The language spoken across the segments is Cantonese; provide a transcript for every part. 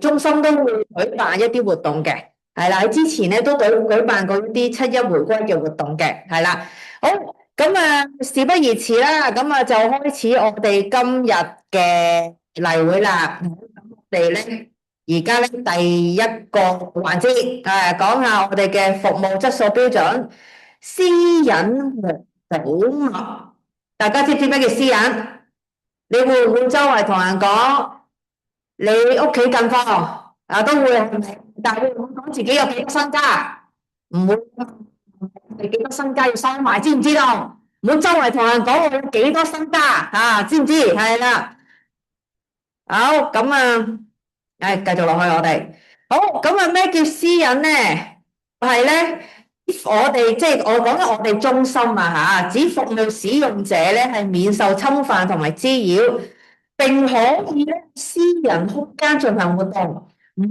中心都會舉辦一啲活動嘅，係啦。喺之前咧都舉辦過一啲七一回歸嘅活動嘅，係啦。好，咁啊，事不宜遲啦，咁啊就開始我哋今日嘅例會啦。咁我哋咧而家咧第一個環節，講下我哋嘅服務質素標準，私隱和保密。大家知唔知咩叫私隱？你會唔會周圍同人講你屋企近況都會係咪？但係會唔會講自己有幾多身家？唔會，你幾多身家要收埋，知唔知道？唔好周圍同人講我有幾多身家知唔知？係啦，好咁啊，繼續落去我哋。好咁啊，咩叫私隱咧？係咧，我哋即係我講緊我哋中心指服務使用者咧係免受侵犯同埋滋擾，並可以咧私人空間進行活動，唔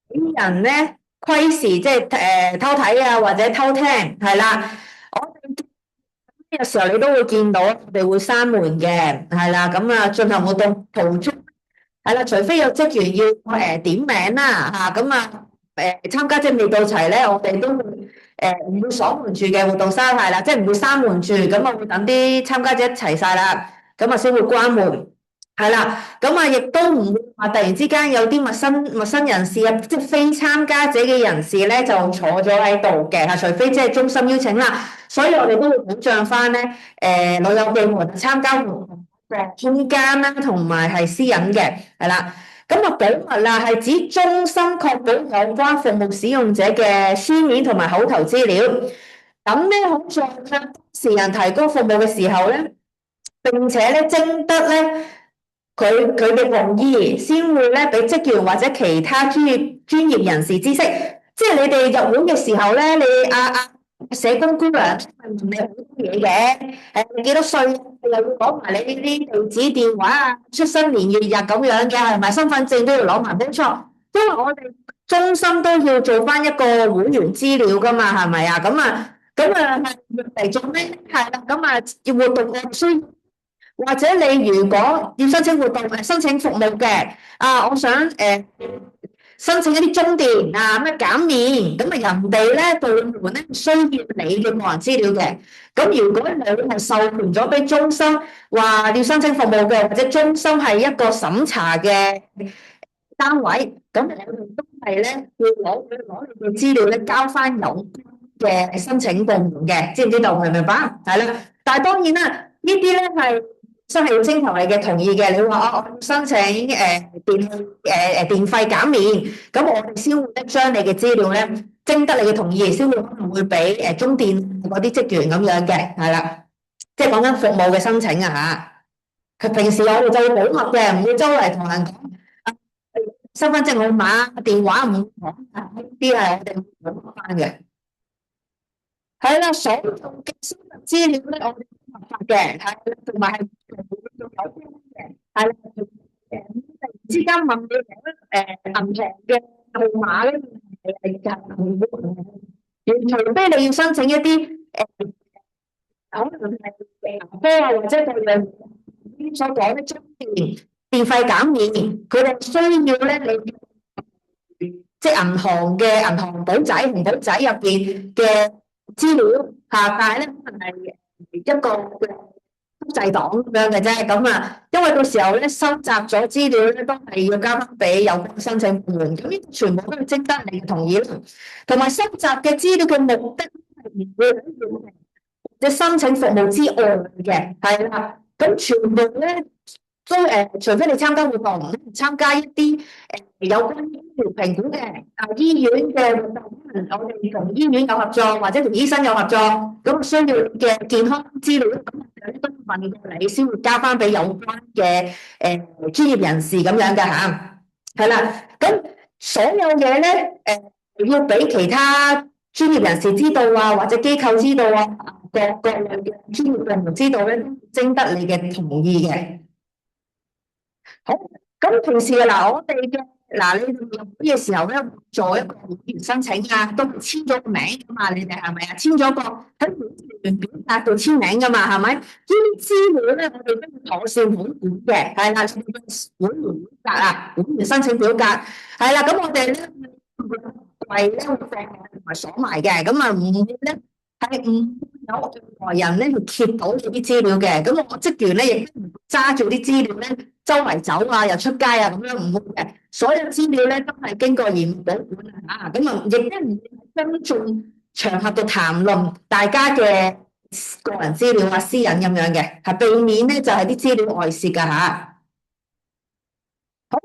俾人咧窺視，即係偷睇或者偷聽，係啦。我哋有時候你都會見到，我哋會閂門嘅，係啦。咁啊，進行活動途中，係啦，除非有職員要點名啦咁參加者未到齊咧，我哋都會唔會鎖門住嘅活動生態啦，即係唔會閂門住，咁啊會等啲參加者齊晒啦，咁啊先會關門，係啦，咁啊亦都唔會話突然之間有啲陌生人士即係非參加者嘅人士咧就坐咗喺度嘅，除非即係中心邀請啦，所以我哋都會保障翻咧老友記們參加活動嘅空間啦，同埋係私隱嘅，係啦。咁啊，保密啦，係指中心確保有關服務使用者嘅書面同埋口頭資料。咁咧，好在咧，當事人提供服務嘅時候咧，並且咧徵得咧佢嘅同意，先會咧俾職員或者其他專業人士知悉。即係你哋入會嘅時候咧，你社工姑娘問你好多嘢嘅，你幾多歲？又要講埋你呢啲地址、電話出生年月日咁樣嘅，係咪？身份證都要攞埋，冇錯。因為我哋中心都要做翻一個會員資料噶嘛，係咪啊？咁係嚟做咩？係啦，咁要活動嘅需要，或者你如果要申請活動、申請服務嘅，我想申請一啲中電咩減免，咁人哋咧部門咧需要你嘅個人資料嘅。咁如果你係授權咗俾中心話要申請服務嘅，或者中心係一個審查嘅單位，咁我哋都係咧要攞你嘅資料咧交翻有關嘅申請部門嘅，知唔知道？明唔明白？係啦，但係當然啦，呢啲咧係真係要徵求你嘅同意嘅。你話我要申請電費減免，咁我哋先會將你嘅資料咧徵得你嘅同意，先會可能會俾中電嗰啲職員咁樣嘅，係啦，即係講緊服務嘅申請佢平時我哋就會保密嘅，唔會周圍同人講身份證號碼、電話唔講，呢啲係我哋會保密翻嘅。係啦，所有嘅私人資料咧，我哋都合法嘅，係同埋係有關嘅，係啦。突然之間問你銀行嘅號碼咧，除非你要申請一啲可能係牙科或者係所講嘅中電費減免，佢哋需要咧你即係銀行嘅銀行簿仔、紅簿仔入邊嘅資料但係咧可能係一個複製檔咁樣嘅啫，因為到時候咧收集咗資料咧都係要交翻俾有關申請部門，咁呢全部都要徵得你嘅同意啦，同埋收集嘅資料嘅目的係唔會喺你申請服務之外嘅，係啦，咁全部咧都除非你參加活動，參加一啲有關醫療評估嘅醫院嘅活動，可能我哋同醫院有合作，或者同醫生有合作，咁需要嘅健康資料，咁都問過你先會交翻俾有關嘅專業人士咁樣嘅係啦。咁所有嘢咧要俾其他專業人士知道或者機構知道各類嘅專業部門知道咧，徵得你嘅同意嘅。好，咁平時我哋嘅嗱，你哋入會嘅時候咧，做一個會員申請啊，都簽咗個名噶嘛，你哋係咪啊？簽咗個喺會員表格度簽名噶嘛，係咪？呢啲資料咧，我哋都要妥善管管嘅，係啦，會員表格啊，會員申請表格，係啦，咁我哋咧櫃咧會放同埋鎖埋嘅，咁啊唔會咧係唔有外人咧去揭到你啲資料嘅，咁我職員咧亦都唔揸住啲資料咧周圍走啊，又出街啊，咁樣唔會嘅。所有資料咧都係經過嚴密保管啊，咁啊亦都唔會喺公眾場合度談論大家嘅個人資料啊、私隱咁樣嘅，係避免咧就係啲資料外泄噶嚇。好，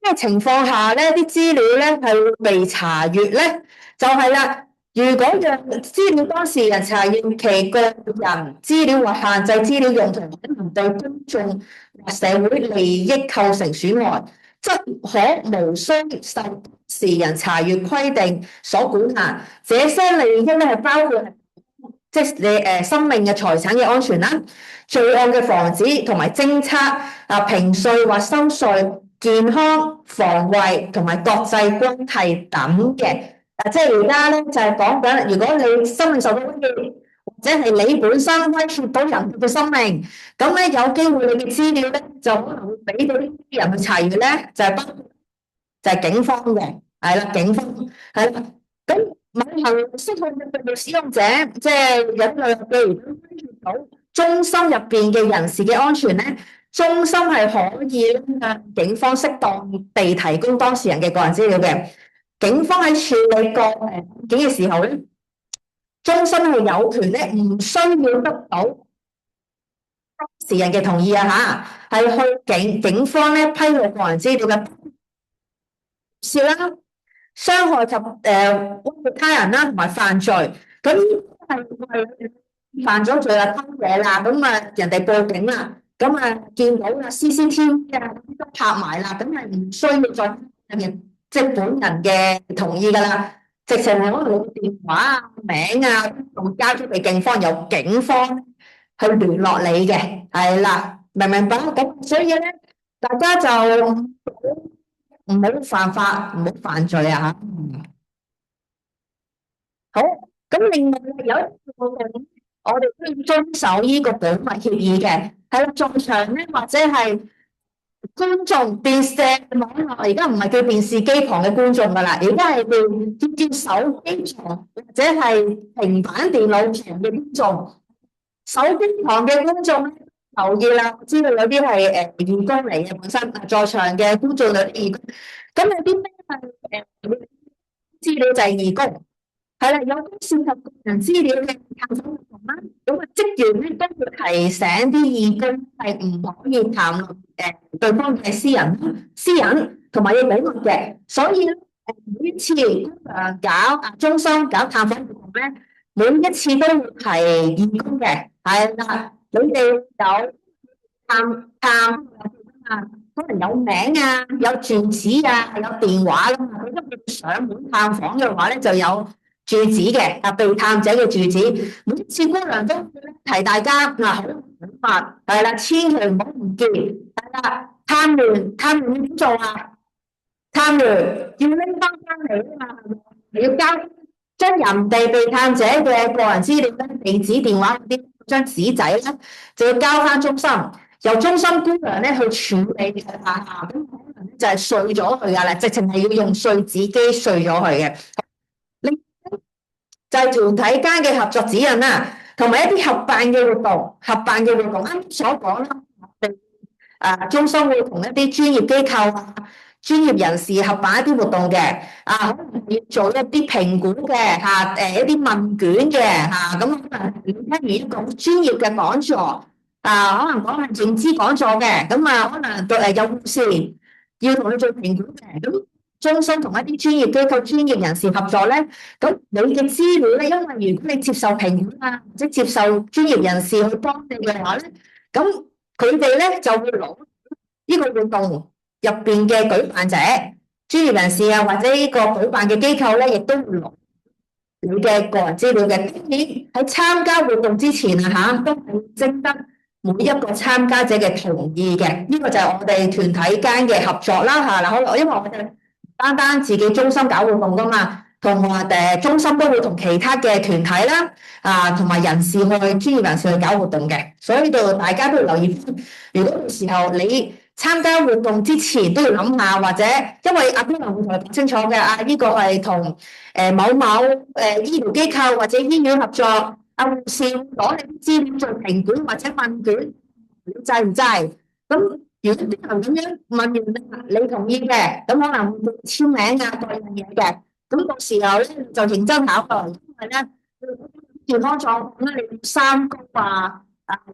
咩情況下咧啲資料咧係會被查閲咧？就係啦，如果讓資料當事人查閲其個人資料或限制資料用途，可能對公眾或社會利益構成損害，則可無需受當事人查閲規定所管限。這些利益咧係包括即係你生命嘅財產嘅安全啦、罪案嘅防止同埋偵測啊、評稅或收稅、健康、防衛同埋國際關係等嘅。即係而家咧就係講緊，如果你生命受到威脅，或者係你本身威脅到人嘅生命，咁咧有機會你嘅資料咧就可能會俾到呢啲人去查閲咧，就係包括就係警方嘅，係啦，警方係啦。咁某行適控嘅服務使用者，即係引導，譬如威脅到中心入邊嘅人士嘅安全咧，中心係可以向警方適當地提供當事人嘅個人資料嘅。警方喺處理個案件嘅時候咧，中心係有權咧，唔需要得到當事人嘅同意啊嚇，係去警方咧披露個人資料嘅事啦、傷害及威脅他人啦，同埋犯罪。咁係犯咗罪啦，偷嘢啦，咁啊人哋報警啦，咁啊見到啦 CCTV 啊都拍埋啦，咁係唔需要再即係本人嘅同意噶啦，直情係可能你電話啊、名啊，會交咗俾警方，由警方去聯絡你嘅，係啦，明唔明白？咁所以咧，大家就唔好犯法，唔好犯罪啊嚇。好，咁另外有一個我哋都要遵守呢個保密協議嘅，喺在場咧或者係觀眾電視網絡，而家唔係叫電視機旁嘅觀眾噶啦，而家係叫手機旁或者係平板電腦旁嘅觀眾。手機旁嘅觀眾咧，留意啦，知道有啲係義工嚟嘅，本身在場嘅觀眾有啲義工，咁有啲咩係資料就係義工。係啦，有啲涉及個人資料嘅探訪活動啦，咁啊職員咧都會提醒啲義工係唔可以談論對方嘅私隱，同埋要保密嘅。所以咧每一次搞中心搞探訪活動咧，每一次都會提義工嘅。係啦，你哋有探啊，可能有名啊，有住址啊，有電話啦嘛。佢一要上門探訪嘅話咧，就有住址嘅，被探者嘅住址，每次姑娘都提大家好法，係啦，千祈唔好唔見，係啦，探完要點做啊？探完要拎翻嚟啊嘛，要將人哋被探者嘅個人資料咧、地址、電話嗰啲張紙仔咧，就要交翻中心，由中心姑娘咧去處理嘅咁可能就係碎咗佢噶啦，直情係要用碎紙機碎咗佢嘅。就係團體間嘅合作指引啦，同埋一啲合辦嘅活動，啱所講啦，中心會同一啲專業機構啊、專業人士合辦一啲活動嘅，可能要做一啲評估嘅一啲問卷嘅咁可能聽完一個專業嘅講座，可能講係認知講座嘅，咁可能有護士要同你做評估嘅，咁。中心同一啲專業機構、專業人士合作咧，咁你嘅資料咧，因為如果你接受評估啊，或者接受專業人士去幫你嘅話咧，咁佢哋咧就會攞呢個活動入邊嘅舉辦者、專業人士啊，或者呢個舉辦嘅機構咧，亦都會攞你嘅個人資料嘅。當然喺參加活動之前啊，都係徵得每一個參加者嘅同意嘅，呢個就係我哋團體間嘅合作啦嚇。嗱，因為我哋唔單單自己中心搞活動噶嘛，同埋中心都會同其他嘅團體啦同埋人士去專業人士去搞活動嘅，所以到大家都要留意。如果到時候你參加活動之前都要諗下，或者因為阿邊個會同你講清楚嘅，呢個係同某某醫療機構或者醫院合作，護士攞你啲資料做評估或者問卷，你制唔制？咁如果啲人咁樣問完你同意嘅，咁可能會簽名各樣嘢嘅，咁到時候咧就認真考慮，因為咧健康狀況咧，你三高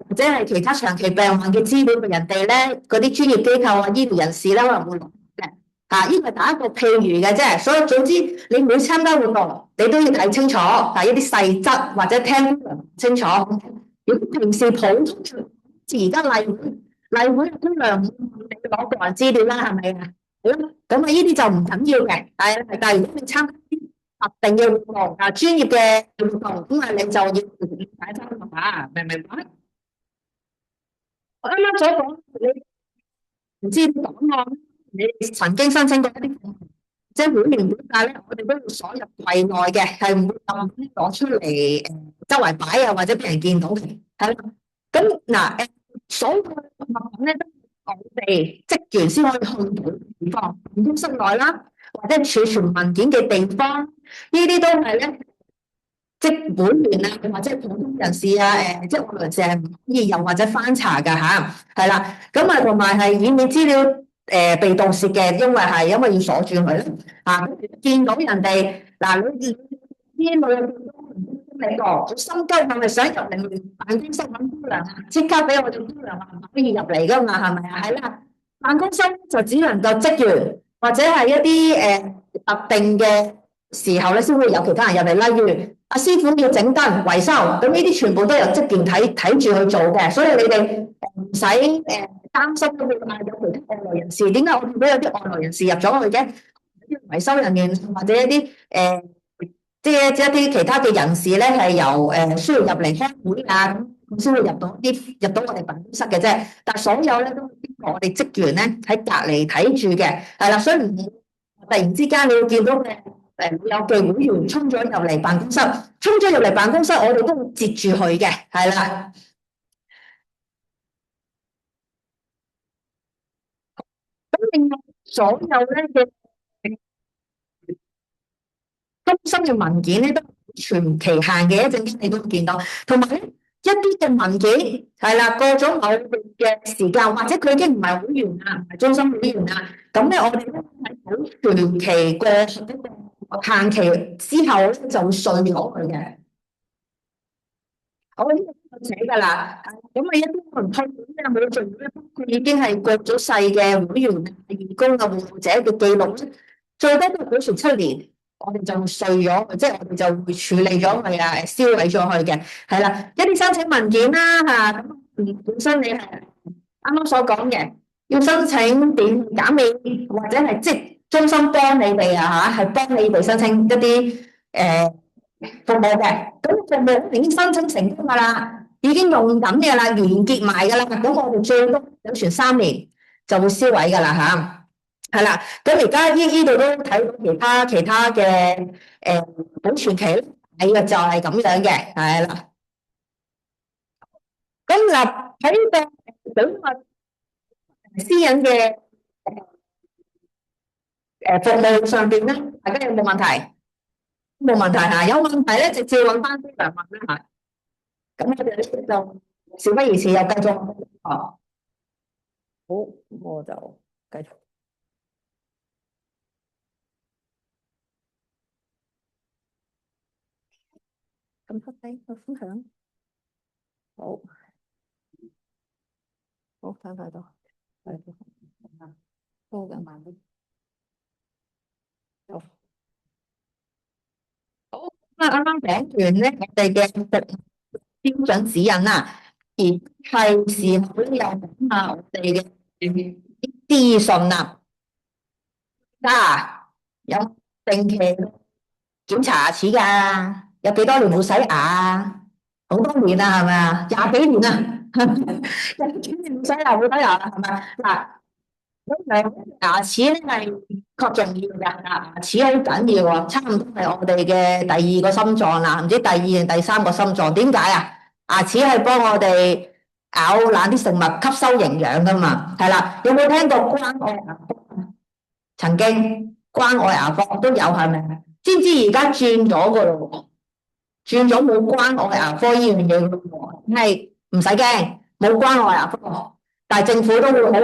或者係其他長期病患嘅資料，人哋咧嗰啲專業機構醫療人士咧可能會攞嘅呢個打一個譬如嘅啫。所以總之你每參加活動，你都要睇清楚一啲細則或者聽唔清楚。如果平時普通而家例會姑娘唔會你攞個人資料啦，係咪啊？咁呢啲就唔緊要嘅，但係如果你參加特定嘅活動專業嘅活動，咁你就要了解翻明唔明白？我啱啱所講，你唔知檔案，你曾經申請過一啲即係會員表格咧，我哋都會鎖入櫃內嘅，係唔會咁攞出嚟周圍擺或者俾人見到嘅，係啦。咁嗱所有嘅物品咧，都我哋職員先可以去到地方，辦公室內啦，或者儲存文件嘅地方，呢啲都係咧，即會員或者普通人士即外來人士係唔可以有或者翻查噶嚇，係啦。咁同埋係以免資料被盜竊嘅，因為要鎖住佢見到人哋你啲女人你個好心急，係咪想入嚟辦公室揾姑娘即刻俾我哋姑娘唔可以入嚟噶嘛？係咪啊？係啦，辦公室就只能夠職員或者係一啲特定嘅時候咧，先會有其他人入嚟。例如阿師傅要整燈維修，咁呢啲全部都有職員睇住去做嘅，所以你哋唔使擔心會有其他外來人士。點解我見到有啲外來人士入咗去嘅？維修人員或者一啲即係一啲其他嘅人士咧，係由需要入嚟開會咁先會入到我哋辦公室嘅啫。但係所有咧都經過我哋職員咧喺隔離睇住嘅，係啦。所以唔突然之間你會見到有嘅會員衝咗入嚟辦公室，我哋都會截住佢嘅，係啦。咁另外所有咧嘅中心嘅文件咧都全期限嘅，一陣間你都會見到，同埋咧一啲嘅文件係啦，過咗某嘅時間，或者佢已經唔係會員啦，唔係中心會員啦，咁咧我哋咧喺保存期過限期之後咧就會碎咗佢嘅。我呢個寫㗎啦，咁一啲唔退款嘅冇做咧，佢已經係過咗世嘅會員、義工嘅護者嘅記錄咧，最低都保存7年。我哋就會碎咗佢，即係我哋就會處理咗佢銷毀咗佢嘅，係啦。一啲申請文件啦咁本身你係啱啱所講嘅，要申請點減免或者係即中心幫你哋係幫你哋申請一啲服務嘅。咁服務已經申請成功㗎啦，已經用緊嘅啦，完結埋㗎啦。咁我哋最多保存3年就會銷毀㗎啦係啦。咁而家呢度都睇到其他嘅保存期咧，係就係咁樣嘅，係啦。咁嗱喺個保密私隱嘅服務上邊咧，大家有冇問題？冇問題嚇，有問題咧直接揾翻啲人問啦嚇。咁我哋咧就事不宜遲，又繼續好，我就繼續。咁出聲去分享，好睇睇到，係多嘅慢啲。好，啱啱講完咧，我哋嘅標準指引而係時候咧又講下我哋嘅資訊有定期檢查牙齒㗎，有幾多年冇洗牙？好多年啦，係咪啊？20幾年啦。唔使牙冇得牙啦，係咪？嗱，咁牙齒咧係確重要嘅，牙齒好緊要啊，差唔多係我哋嘅第二個心臟啦，唔知第二定第三個心臟？點解啊？牙齒係幫我哋咬爛啲食物，吸收營養噶嘛，係啦。有冇聽過關愛牙科？曾經關愛牙科都有係咪？知唔知而家轉咗噶咯？轉咗冇關愛牙科呢樣嘢咯喎，係唔使驚，冇關愛牙科，但係政府都會好好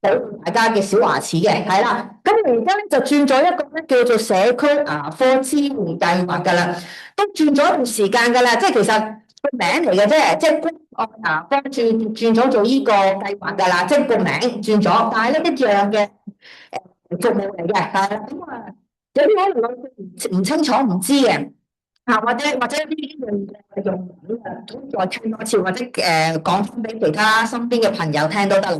保護大家嘅小牙齒嘅，係啦。咁而家咧就轉咗一個咧叫做社區牙科支援計劃㗎啦，都轉咗一段時間㗎啦，即係其實個名嚟嘅啫，即係關愛牙科轉咗做呢個計劃㗎啦，即係個名轉咗，但係咧一樣嘅服務嚟嘅，係啦。咁啊，有啲可能我唔清楚唔知嘅。或者呢啲用語啊，再聽多次，或者講翻俾其他身邊嘅朋友聽都得啦。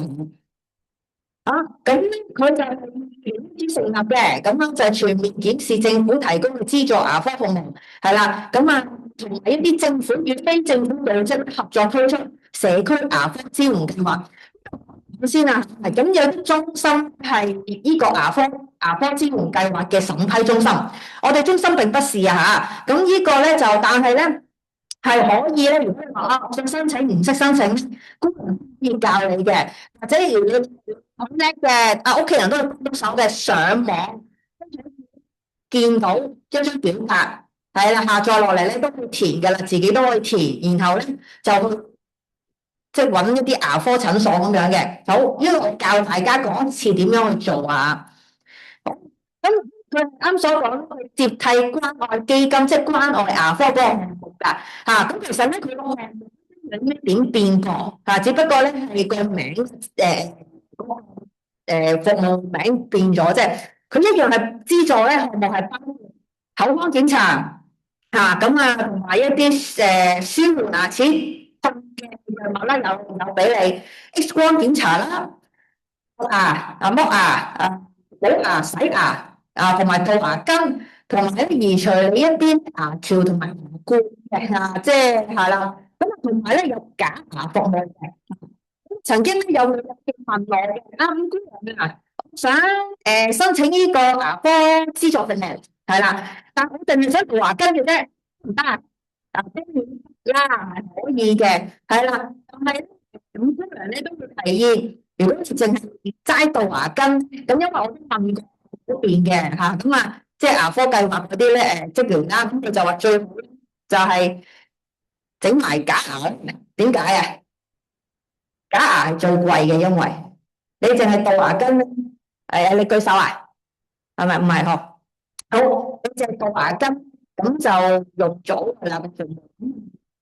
啊，咁咧佢就係檢視成立嘅，咁樣就全面檢視政府提供嘅資助牙科服務，係啦。咁啊，同埋一啲政府與非政府組織合作推出社區牙科支援計劃。先啊，係咁有啲中心係呢個牙科支援計劃嘅審批中心，我哋中心並不是啊嚇，咁呢個咧就但係咧係可以咧，如果你話啊，我想申請唔識申請，工人可以教你嘅，或者如果你好叻嘅，啊屋企人都係幫手嘅，上網見到一張表格，係啦，下載落嚟咧都會填㗎啦，自己都可以填，然後咧就去。即係揾一啲牙科診所咁樣嘅，好，因為我教大家講一次點樣去做啊。好，咁佢啱所講接替關愛基金，即係關愛牙科嗰個項目㗎嚇。咁其實咧，佢個項目有咩點變過嚇？只不過咧係個名嗰個服務名變咗啫。佢一樣係資助咧，項目係包括口腔檢查嚇，咁啊同埋一啲舒緩牙齒嘅藥物啦，有俾你 X 光檢查啦，剝牙補牙、洗牙同埋套牙根，同埋咧移除你一啲牙橋同埋牙冠嘅即係啦。咁啊，同埋咧有假牙服務嘅。曾經咧有女入境問我嘅五姑娘啊，我想申請呢個牙科資助定係啦，但我淨係想做牙根嘅啫，唔得啊！當然啦，係可以嘅，係啦。但係五姑娘咧都會提議，如果淨係齋到牙根，咁因為我都問過嗰邊嘅嚇，咁啊，即係牙科計劃嗰啲咧職員啦，咁佢就話最好就係整埋假牙。點解啊？假牙係最貴嘅，因為你淨係杜牙根，你舉手啊？係咪？唔係嗬？好，你淨係杜牙根，咁就用咗係啦，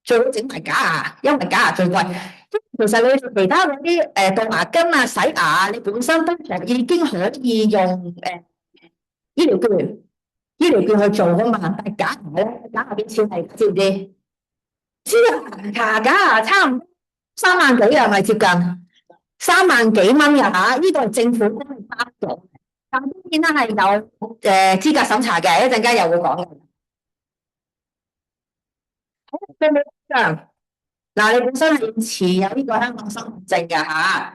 最好整埋假牙，因為假牙最貴。其實你其他嗰啲杜牙根啊、洗牙啊，你本身都已經可以用醫療券、醫療券去做噶嘛。但係假牙咧，假牙幾錢係知唔知？知啊，假牙差唔多3萬幾啊，係咪接近3萬幾蚊啊嚇？呢個係政府幫你包咗，但當然啦係有資格審查嘅，一陣間又會講嘅。好，對唔對？嗱，你本身係持有呢個香港身份證嘅嚇，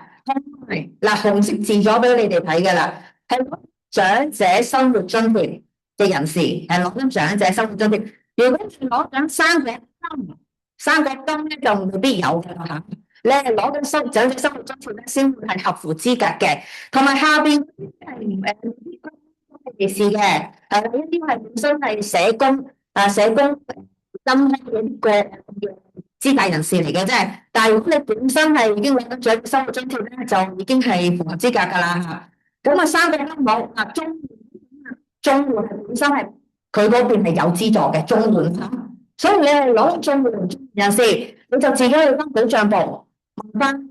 嗱紅色字咗俾你哋睇嘅啦，係攞長者生活津貼嘅人士係攞緊長者生活津貼。如果你攞緊生果金咧就未必有嘅嚇。你係攞緊長者生活津貼咧，先會係合乎資格嘅。同埋下邊係歧視嘅，一啲係本身係社工金嗰個資格人士嚟嘅啫，但係如果你本身係已經攞緊長者生活津貼咧，就已經係符合資格㗎啦。咁啊，三個都冇啊，綜援係本身係佢嗰邊係有資助嘅綜援，所以你係攞綜援人士，你就自己去翻保障部問翻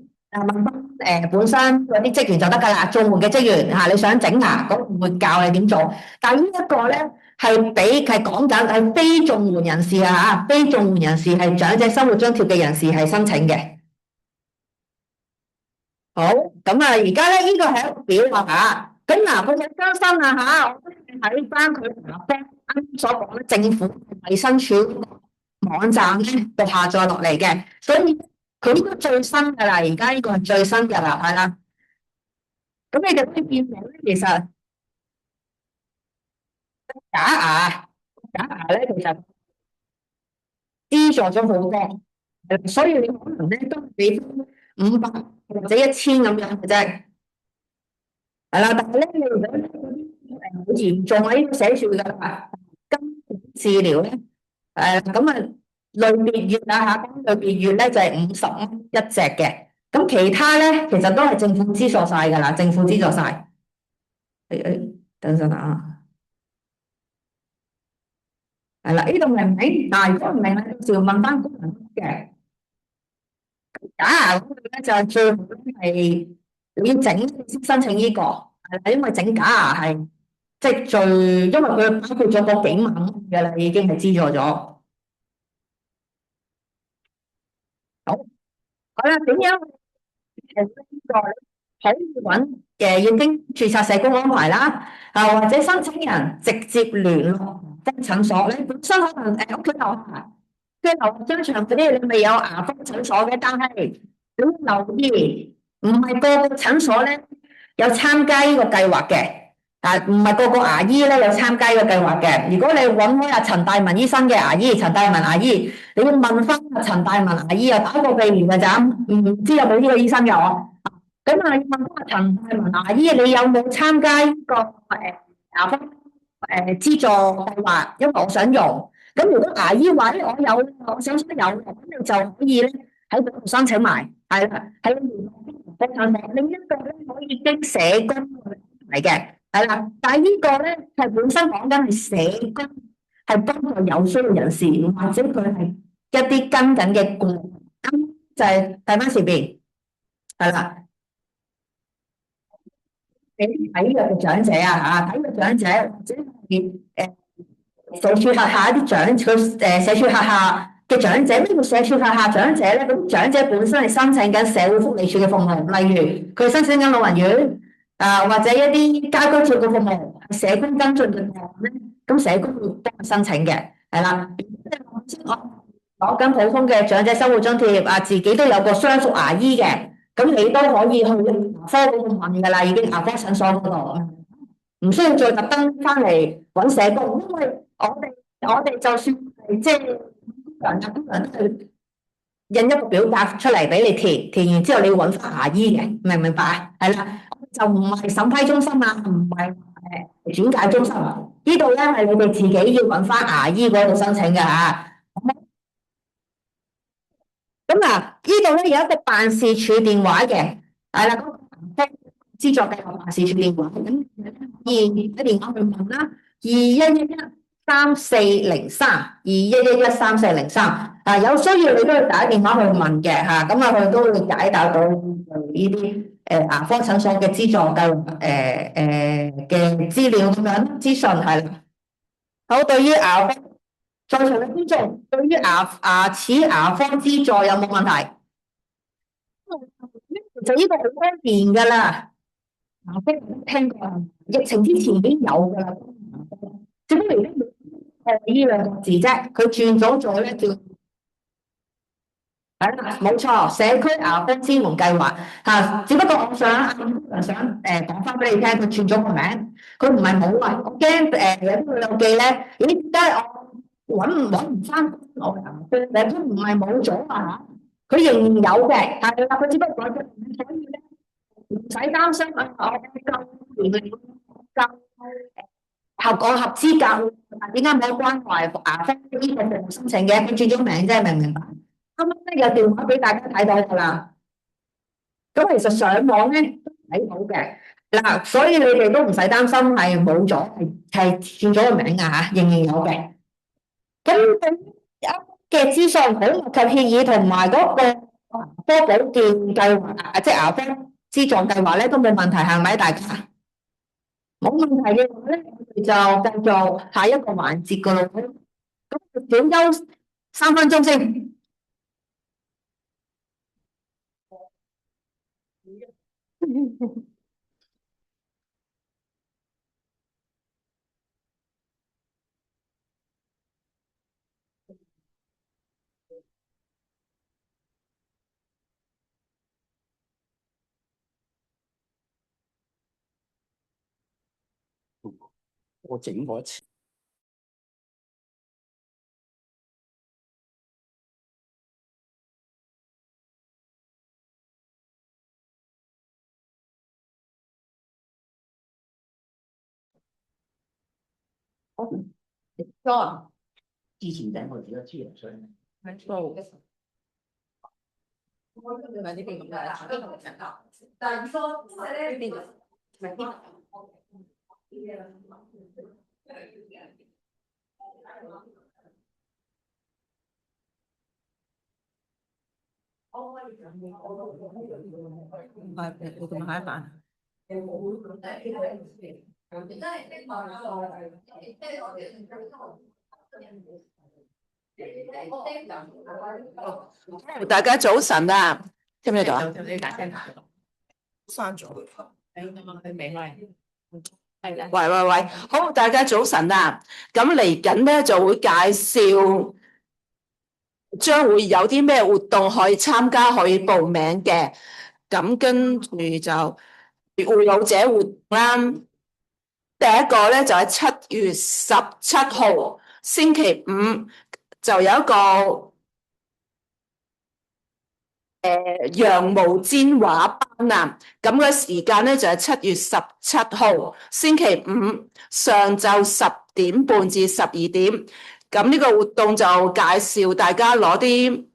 本身嗰啲職員就得㗎啦，綜援嘅職員嚇，你想整牙嗰個會教你點做，但係呢一個咧。係講緊係非綜援人士啊嚇，非綜援人士係長者生活津貼嘅人士係申請嘅。好，咁啊，而家咧呢個係一個表啊嚇，咁嗱佢想更新啊嚇，我都睇翻佢啱所講咧，政府衞生署網站咧度下載落嚟嘅，所以佢呢個最新㗎啦，而家呢個係最新㗎啦，係啦。咁你哋可以見到咧，其實假牙假牙咧，其實資助咗好多，所以你可能咧都俾500或者1000咁樣嘅啫。係啦，但係咧，你如果嗰啲好嚴重啊，呢度寫住㗎啦，根管治療咧，咁啊類別月啊嚇，咁類別月咧就係50蚊一隻嘅，咁其他咧其實都係政府資助晒㗎啦，政府資助晒。等陣啊，係啦，呢度明唔明？嗱，如果唔明咧，就要問翻工人嘅。假牙嗰個咧就係最好咧係你要整先申請呢個，係啦，因為整假牙係即係最，因為佢包括咗個幾萬蚊嘅啦，已經係資助咗。好，好啦，點樣呢個可以揾要經註冊社工安排啦，或者申請人直接聯絡即係診所咧，本身可能屋企樓下即係樓下商場嗰啲，你未有牙科診所嘅，但係你要留意，唔係個個診所咧有參加呢個計劃嘅，唔係個個牙醫咧有參加呢個計劃嘅。如果你揾開阿陳大文醫生嘅牙醫，陳大文牙醫，你要問翻阿陳大文牙醫啊，打個鼻炎嘅咋，唔知有冇呢個醫生嘅我。咁啊，要問翻阿陳大文牙醫，你有冇參加呢個牙科資助計劃？因為我想用。咁如果牙醫話咧，我有，我想有，咁你就可以咧喺嗰度申請埋，係啦，喺聯絡方向。另一個咧可以經社工嚟嘅，係啦，但係呢個咧係本身講緊係社工，係幫助有需要人士，或者佢係一啲跟緊嘅個案，咁就係睇翻前邊，係啦。俾體弱嘅長者體弱長者或者係社署轄下一啲長，佢社署轄下嘅長者，咩叫社署轄下長者咧？咁長者本身係申請緊社會福利署嘅服務，例如佢申請緊老人院或者一啲家居照顧服務、社工跟進嘅個案咧，咁社工會幫佢申請嘅，係啦。即係我攞緊普通嘅長者生活津貼自己都有個相熟牙醫嘅，咁你都可以去牙科嗰度問㗎啦，已經牙科診所嗰度。唔需要再特登翻嚟揾社工，因為我哋就算係即係工人都係印一個表格出嚟俾你填，填完之後你要揾翻牙醫嘅，明唔明白啊？係啦，就唔係審批中心啊，唔係轉介中心啊，呢度咧係你哋自己要揾翻牙醫嗰度申請嘅嚇。咁嗱，呢度咧有一個辦事處電話嘅，係啦，嗰個資助計劃辦事處電話，咁可以打電話去問啦，21113403，21113403，有需要你都要打電話去問嘅嚇，咁佢都會解答到呢啲牙科診所嘅資助計劃嘅資料咁樣資訊係啦。好，對於牙科在場嘅觀眾，對於牙齒牙科資助有冇問題？其實呢個好多年噶啦，牙科聽過啊，疫情之前已經有噶啦，只不過而家冇呢兩個字啫，佢轉咗咧叫係啦，冇錯，社區牙科支援計劃只不過我想講翻俾你聽，佢轉咗個名，佢唔係冇啊，我驚有啲老友記咧，咦點解我揾唔翻我牙科咧？佢唔係冇咗啊，佢仍然有嘅，係啦，佢只不過改咗名，所以咧唔使擔心啊，我夠年齡夠合資格，點解冇關懷牙科呢個服務申請嘅？佢轉咗名啫，明唔明白？啱啱咧有電話俾大家睇到㗎啦，咁其實上網咧都睇到嘅嗱，所以你哋都唔使擔心係冇咗，係轉咗個名仍然有嘅。咁對於嘅資訊保密及協議同埋嗰個科保健計劃即係牙科資助計劃咧都冇問題，係咪大家？冇問題嘅話咧，我哋就繼續下一個環節㗎啦。咁小休3分鐘先。我整過一次。John，之前整過幾多次啊？所以喺度。喺呢邊咁樣，但係疏呢邊唔係邊？係你咁開飯。大家早晨啊，聽唔聽到啊？你大聲啲。刪咗。你未開？係啦。喂，好，大家早晨啊！咁嚟緊咧就會介紹將會有啲咩活動可以參加，可以報名嘅。咁跟住就護老者活動啦。第一個咧就係7月17號星期五就有一個羊毛氈畫班啊，咁嘅時間咧就係7月17號星期五上晝10點半至12點。咁呢個活動就介紹大家攞啲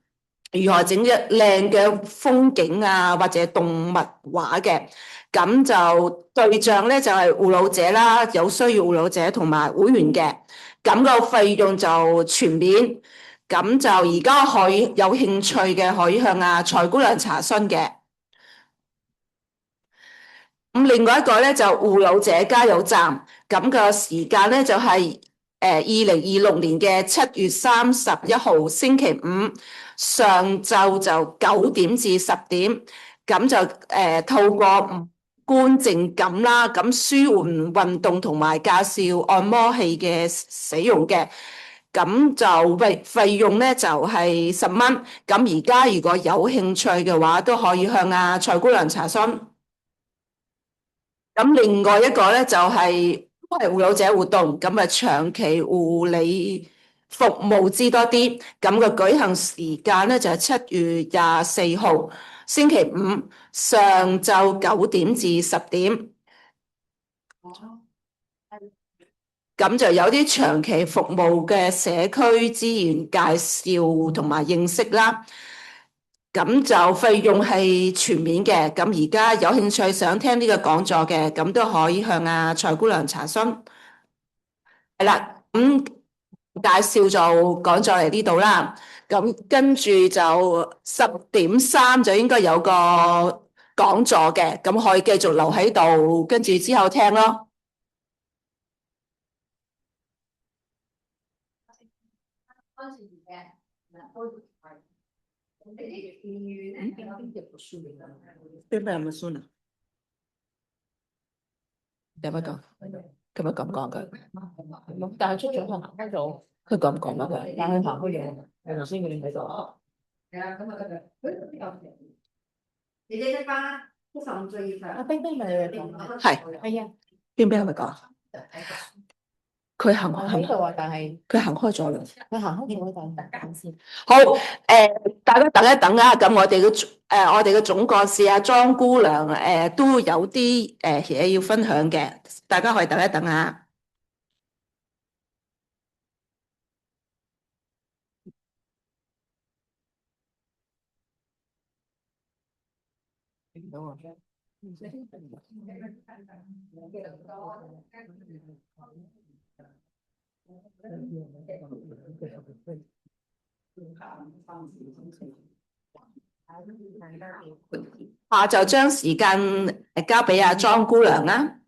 如何整一靚嘅風景啊，或者動物畫嘅。咁就對象咧就係護老者啦，有需要護老者同埋會員嘅。咁個費用就全面。咁就而家可以有興趣嘅可以向蔡姑娘查詢嘅。咁另外一個咧就護老者加油站，咁個時間咧就係2026年嘅7月31號星期五上晝就9點至10點。咁就透過五官靜感啦，咁舒緩運動同埋介紹按摩器嘅使用嘅。咁就費用咧就係10蚊。咁而家如果有興趣嘅話，都可以向蔡姑娘查詢。咁另外一個咧就係都係護老者活動，咁啊長期護理服務知多啲。咁個舉行時間咧就係7月24號星期五上晝9點至10點。咁就有啲長期服務嘅社區資源介紹同埋認識啦。咁就費用係全面嘅。咁而家有興趣想聽呢個講座嘅，咁都可以向蔡姑娘查詢。係啦，咁介紹就講咗嚟呢度啦。咁跟住就10點3就應該有個講座嘅，咁可以繼續留喺度，跟住之後聽咯。邊邊有冇書啊？有乜講？佢咪咁講嘅？但係出咗佢行開咗，佢咁講乜嘅？但係行開咗，頭先佢哋喺度。係啊，咁啊得嘅。姐姐識翻75歲以上。阿冰冰咪講。係。係啊。冰冰係咪講？佢行喺度啊，但係佢行開咗啦。佢行開咗，等先。好，大家等一等啊。咁我哋嘅總幹事阿莊姑娘都有啲嘢要分享嘅，大家可以等一等啊。就將時間交俾阿莊姑娘啦。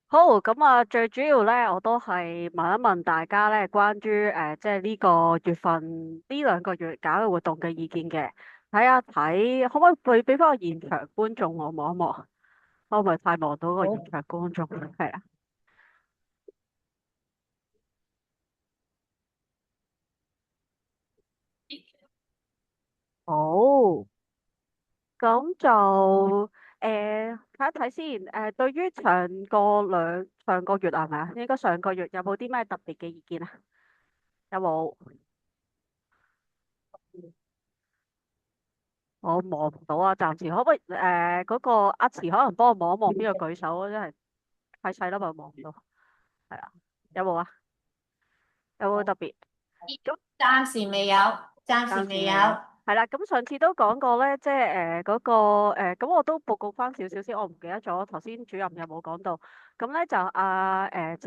好，咁啊，最主要咧，我都係問一問大家咧，關於即係呢個月份呢2個月搞嘅活動嘅意見嘅，睇一睇，可唔可以俾翻個現場觀眾我望一望？我唔係太望到個現場觀眾，係啊。好，咁就睇一睇先。對於上個月係咪啊？應該上個月有冇啲咩特別嘅意見啊？有冇？我望唔到啊，暫時可唔可以嗰個阿慈可能幫我望一望邊個舉手啊？真係太細粒啊，望唔到。係啊，有冇啊？有冇特別？咁暫時未有，暫時未有。係啦，咁上次都講過咧，即係嗰個咁我都報告翻少少先，我唔記得咗頭先主任有冇講到。咁咧就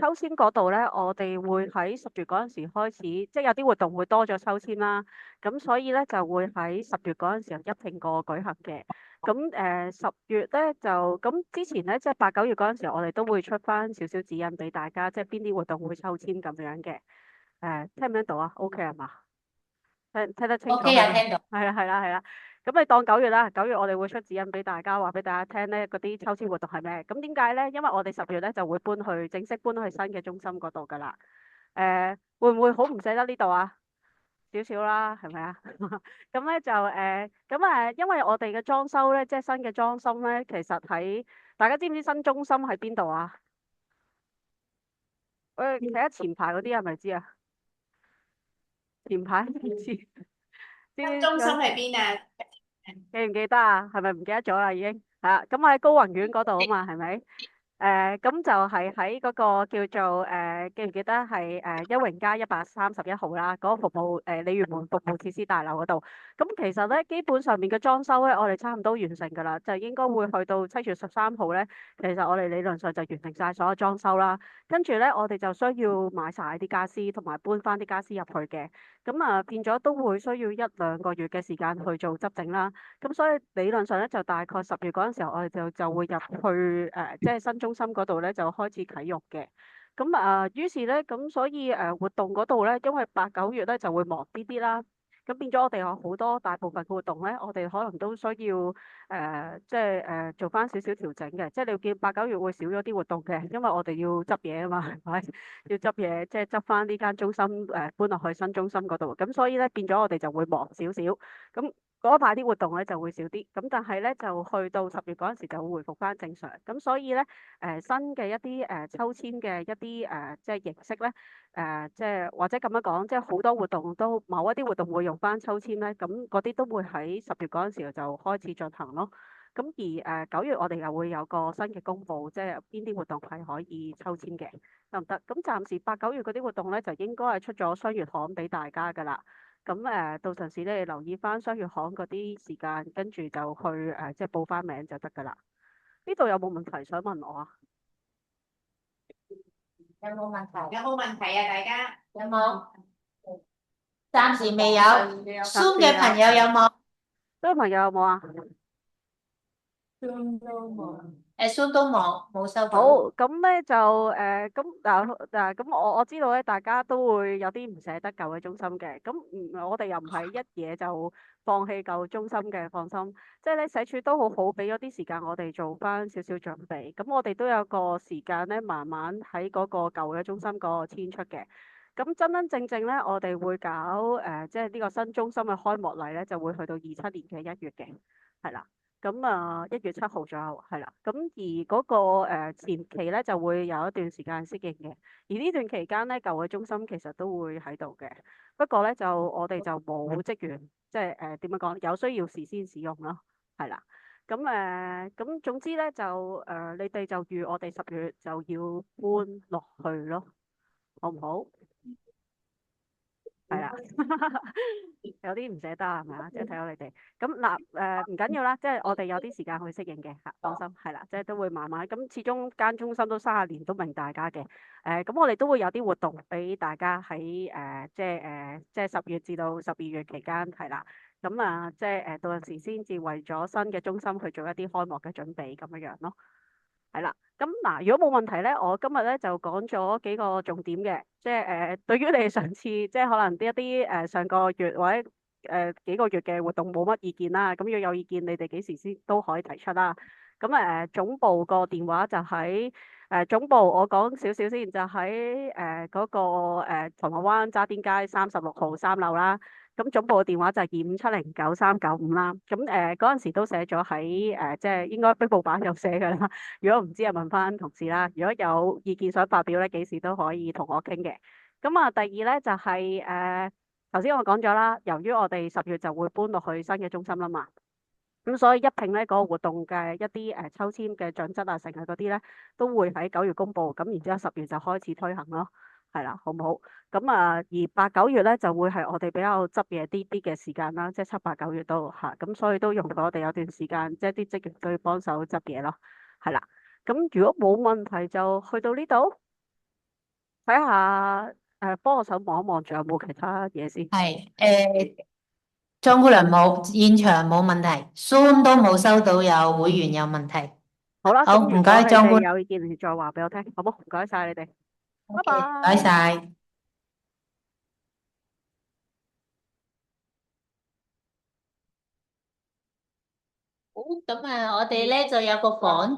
抽籤嗰度咧，我哋會喺10月嗰陣時開始，即係有啲活動會多咗抽籤啦。咁所以咧就會喺10月嗰陣時候一併過舉行嘅。咁10月咧就咁之前咧，即係8、9月嗰陣時候，我哋都會出翻少少指引俾大家，即係邊啲活動會抽籤咁樣嘅。聽唔聽到啊？OK 係嘛？聽得清楚 OK 啊，聽到。係啦係啦係啦，咁你當9月啦，9月我哋會出指引俾大家，話俾大家聽咧，嗰啲抽籤活動係咩？咁點解咧？因為我哋10月咧就會正式搬去新嘅中心嗰度噶啦。會唔會好唔捨得呢度啊？少少啦，係咪啊？咁咧就因為我哋嘅裝修咧，即係新嘅裝修咧，其實大家知唔知新中心喺邊度啊？企喺前排嗰啲係咪知啊？前排唔知。中心喺邊啊？記唔記得啊？係咪唔記得咗啦？已經係啦，咁我喺高宏苑嗰度啊嘛，係咪？咁就係喺嗰個叫做記唔記得係一榮街131號啦，嗰、個服務鯉魚門服務設施大樓嗰度。咁其實咧，基本上面嘅裝修咧，我哋差唔多完成㗎啦，就應該會去到7月13號咧。其實我哋理論上就完成晒所有裝修啦。跟住咧，我哋就需要買晒啲家私，同埋搬翻啲家私入去嘅。咁變咗都會需要1、2個月嘅時間去做執整啦。咁所以理論上咧，就大概10月嗰陣時候，我哋就會入去即係新中心嗰度咧，就開始啟用嘅。咁於是咧，咁所以活動嗰度咧，因為8、9月咧就會忙啲啲啦。咁變咗我哋有好多大部分嘅活動咧，我哋可能都需要即係做翻少少調整嘅。即係你見8、9月會少咗啲活動嘅，因為我哋要執嘢啊嘛，係咪？要執嘢，即係執翻呢間中心搬落去新中心嗰度。咁所以咧變咗我哋就會忙少少。咁嗰一排啲活動咧就會少啲，咁但係咧就去到10月嗰陣時就會回復翻正常。咁所以咧新嘅一啲抽籤嘅一啲即係形式咧即係或者咁樣講，即係好多活動都某一啲活動會用翻抽籤咧，咁嗰啲都會喺10月嗰陣時就開始進行咯。咁而9月我哋又會有個新嘅公佈，即係邊啲活動係可以抽籤嘅，得唔得？咁暫時8、9月嗰啲活動咧就應該係出咗雙月刊俾大家㗎啦。咁到陣時咧，留意翻雙月刊嗰啲時間，跟住就去即係報翻名就得㗎啦。呢度有冇問題想問我啊？有冇問題？有冇問題啊？大家有冇？暫時未有。Zoom 嘅朋友有冇？呢位朋友有冇啊？ Zoom 都冇。Zoom 都冇收到。好，咁咧就咁我知道咧，大家都會有啲唔捨得舊嘅中心嘅。咁我哋又唔係一嘢就放棄舊中心嘅，放心。即係咧，社署都好好，俾咗啲時間我哋做翻少少準備。咁我哋都有個時間咧，慢慢喺嗰個舊嘅中心嗰個遷出嘅。咁真真正正咧，我哋會搞即係呢個新中心嘅開幕禮咧，就會去到27年嘅1月嘅，係啦。咁1月7號左右係啦，咁而嗰個前期咧就會有一段時間適應嘅，而呢段期間咧舊嘅中心其實都會喺度嘅，不過咧我哋就冇職員，即係點樣講，有需要時先使用咯，係啦，咁總之咧就你哋就預我哋10月就要搬落去咯，好唔好？係啊，有啲唔捨得係咪啊？即係睇到你哋咁嗱唔緊要啦，即係我哋有啲時間去適應嘅嚇，放心係啦，即係都會慢慢咁，始終間中心都30年都明大家嘅咁，我哋都會有啲活動俾大家喺即係10月至到12月期間係啦，咁即係到陣時先至為咗新嘅中心去做一啲開幕嘅準備咁樣樣咯。係啦，咁嗱，如果冇問題咧，我今日咧就講咗幾個重點嘅，即係對於你哋上次即係可能一啲上個月或者幾個月嘅活動冇乜意見啦，咁如果有意見，你哋幾時先都可以提出啦。咁總部個電話就喺總部，我講少少先，就喺嗰個銅鑼灣渣甸街36號3樓啦。咁總部嘅電話就係25709395啦。咁嗰陣時都寫咗喺即係應該壁報版有寫㗎啦。如果唔知啊，問翻同事啦。如果有意見想發表咧，幾時都可以同我傾嘅。咁啊，第二咧就係頭先我講咗啦，由於我哋10月就會搬落去新嘅中心啦嘛。咁所以一併咧嗰個活動嘅一啲抽籤嘅準則啊，成日嗰啲咧都會喺9月公佈，咁然之後10月就開始推行咯，係啦，好唔好？咁啊，而8、9月咧就會係我哋比較執嘢啲嘅時間啦，即係7、8、9月都嚇，咁所以都用到我哋有段時間，即係啲職員都要幫手執嘢咯，係啦。咁如果冇問題就去到呢度，睇下幫我手望一望，仲有冇其他嘢先？係莊姑娘冇，現場冇問題，Zoom 都冇收到有會員有問題。好啦，好，咁如果唔該你莊姑娘，哋有意見，你再話俾我聽，好唔好？唔該晒你哋，拜唔該拜。晒。好，咁啊，我哋咧就有個房